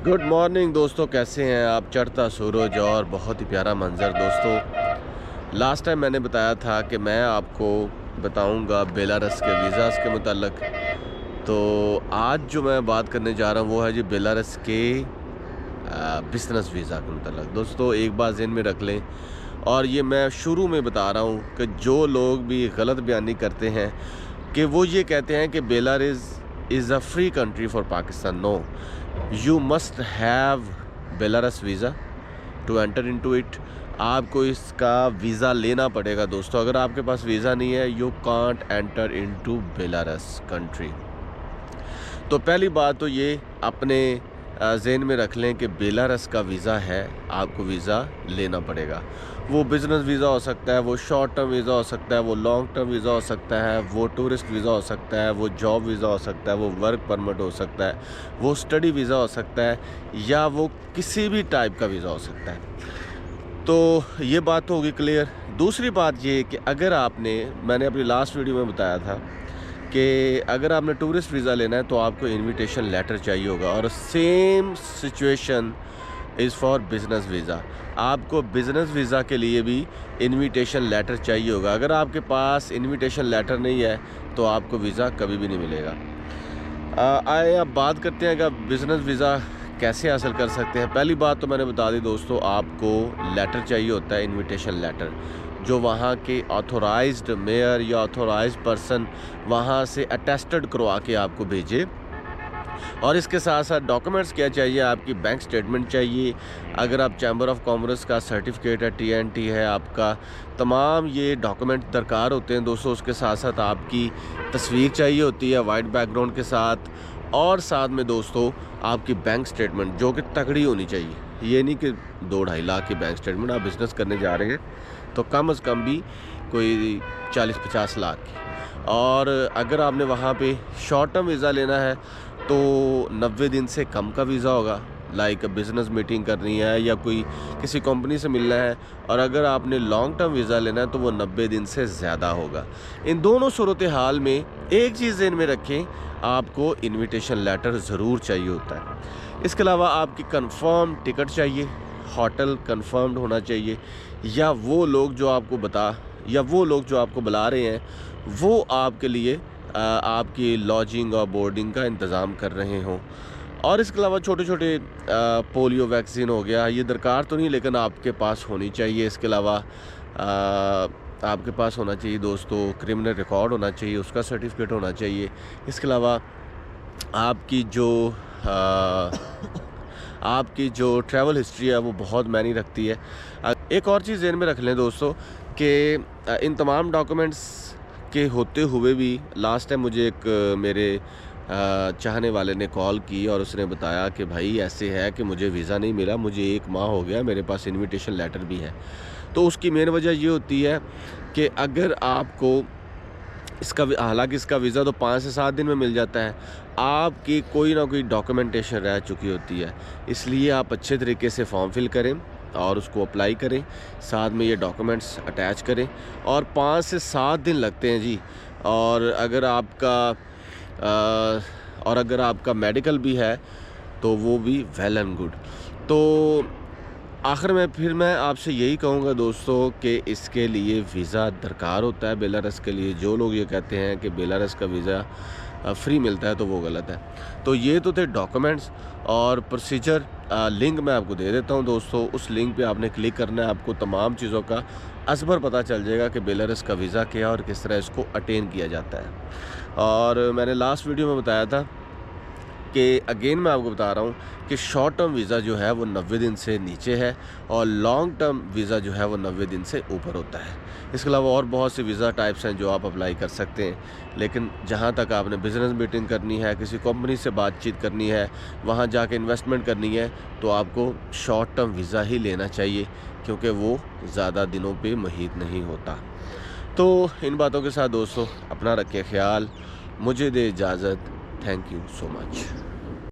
Good morning दोस्तों, कैसे हैं आप। चढ़ता सूरज और बहुत ही प्यारा मंज़र। दोस्तों, लास्ट टाइम मैंने बताया था कि मैं आपको बताऊंगा बेलारस के वीज़ाज़ के मुताल्लिक। तो आज जो मैं बात करने जा रहा हूं वो है जी बेलारस के बिज़नेस वीज़ा के मुताल्लिक। दोस्तों, एक बात ज़हन में रख लें, और ये मैं शुरू में बता रहा हूं कि जो लोग भी गलत बयानी करते हैं कि वो ये कहते हैं कि Belarus is a free country for Pakistan. No, you must have Belarus visa to enter into it. आपको इसका वीज़ा लेना पड़ेगा दोस्तों। अगर आपके पास वीज़ा नहीं है, you can't enter into Belarus country. तो पहली बात तो ये अपने ज़हन में रख लें कि बेलारस का वीज़ा है, आपको वीज़ा लेना पड़ेगा। वो बिज़नेस वीज़ा हो सकता है, वो शॉर्ट टर्म वीज़ा हो सकता है, वो लॉन्ग टर्म वीज़ा हो सकता है, वो टूरिस्ट वीज़ा हो सकता है, वो जॉब वीज़ा हो सकता है, वो वर्क परमिट हो सकता है, वो स्टडी वीज़ा हो सकता है, या वो किसी भी टाइप का वीज़ा हो सकता है। तो ये बात तो होगी क्लियर। दूसरी बात ये कि अगर मैंने अपनी लास्ट वीडियो में बताया था कि अगर आपने टूरिस्ट वीज़ा लेना है तो आपको इनविटेशन लेटर चाहिए होगा, और same situation is for business visa. आपको बिज़नेस वीज़ा के लिए भी इनविटेशन लेटर चाहिए होगा। अगर आपके पास इनविटेशन लेटर नहीं है तो आपको वीज़ा कभी भी नहीं मिलेगा। आइए अब बात करते हैं कि बिज़नेस वीज़ा कैसे हासिल कर सकते हैं। पहली बात तो मैंने बता दी दोस्तों, आपको लेटर चाहिए होता है, इनविटेशन लेटर, जो वहाँ के ऑथोराइज्ड मेयर या ऑथोराइज्ड पर्सन वहाँ से अटेस्टेड करवा के आपको भेजे। और इसके साथ साथ डॉक्यूमेंट्स क्या चाहिए, आपकी बैंक स्टेटमेंट चाहिए। अगर आप चैम्बर ऑफ कॉमर्स का सर्टिफिकेट है, TNT है आपका, तमाम ये डॉक्यूमेंट दरकार होते हैं दोस्तों। उसके साथ साथ आपकी तस्वीर चाहिए होती है वाइट बैकग्राउंड के साथ, और साथ में दोस्तों आपकी बैंक स्टेटमेंट जो कि तगड़ी होनी चाहिए। ये नहीं कि 2-2.5 लाख की बैंक स्टेटमेंट, आप बिज़नेस करने जा रहे हैं तो कम से कम भी कोई 40-50 लाख की। और अगर आपने वहाँ पे शॉर्ट टर्म वीज़ा लेना है तो 90 दिन से कम का वीज़ा होगा, लाइक बिज़नेस मीटिंग करनी है या कोई किसी कंपनी से मिलना है। और अगर आपने लॉन्ग टर्म वीज़ा लेना है तो वो 90 दिन से ज़्यादा होगा। इन दोनों सूरत हाल में एक चीज़ ज़हन में रखें, आपको इनविटेशन लेटर ज़रूर चाहिए होता है। इसके अलावा आपकी कंफर्म टिकट चाहिए, होटल कंफर्म्ड होना चाहिए, या वो लोग जो आपको बुला रहे हैं वो आपके लिए आपकी लॉजिंग और बोर्डिंग का इंतज़ाम कर रहे हों। और इसके अलावा छोटे छोटे पोलियो वैक्सीन हो गया, ये दरकार तो नहीं लेकिन आपके पास होनी चाहिए। इसके अलावा आपके पास होना चाहिए दोस्तों क्रिमिनल रिकॉर्ड होना चाहिए, उसका सर्टिफिकेट होना चाहिए। इसके अलावा आपकी जो ट्रैवल हिस्ट्री है वो बहुत मायने रखती है। एक और चीज़ ज़हन में रख लें दोस्तों कि इन तमाम डॉक्यूमेंट्स के होते हुए भी लास्ट टाइम मुझे एक मेरे चाहने वाले ने कॉल की और उसने बताया कि भाई ऐसे है कि मुझे वीज़ा नहीं मिला, मुझे 1 माह हो गया, मेरे पास इनविटेशन लेटर भी है। तो उसकी मेन वजह ये होती है कि अगर आपको हालांकि इसका वीज़ा तो 5 से 7 दिन में मिल जाता है, आपकी कोई ना कोई डॉक्यूमेंटेशन रह चुकी होती है। इसलिए आप अच्छे तरीके से फॉर्म फिल करें और उसको अप्लाई करें, साथ में ये डॉक्यूमेंट्स अटैच करें, और 5 से 7 दिन लगते हैं जी। और अगर आपका मेडिकल भी है तो वो भी वेल एंड गुड। तो आखिर में फिर मैं आपसे यही कहूँगा दोस्तों कि इसके लिए वीज़ा दरकार होता है बेलारस के लिए। जो लोग ये कहते हैं कि बेलारस का वीज़ा फ्री मिलता है तो वो गलत है। तो ये तो थे डॉक्यूमेंट्स और प्रोसीजर। लिंक मैं आपको दे देता हूँ दोस्तों, उस लिंक पे आपने क्लिक करना है, आपको तमाम चीज़ों का असबर पता चल जाएगा कि बेलारस का वीज़ा क्या है और किस तरह इसको अटेन किया जाता है। और मैंने लास्ट वीडियो में बताया था कि अगेन मैं आपको बता रहा हूँ कि शॉर्ट टर्म वीज़ा जो है वो 90 दिन से नीचे है, और लॉन्ग टर्म वीज़ा जो है वो 90 दिन से ऊपर होता है। इसके अलावा और बहुत से वीज़ा टाइप्स हैं जो आप अप्लाई कर सकते हैं, लेकिन जहाँ तक आपने बिज़नेस मीटिंग करनी है, किसी कंपनी से बातचीत करनी है, वहाँ जाके इन्वेस्टमेंट करनी है, तो आपको शॉर्ट टर्म वीज़ा ही लेना चाहिए, क्योंकि वो ज़्यादा दिनों पे मुहित नहीं होता। तो इन बातों के साथ दोस्तों अपना रखिए ख्याल, मुझे दे इजाज़त। Thank you so much.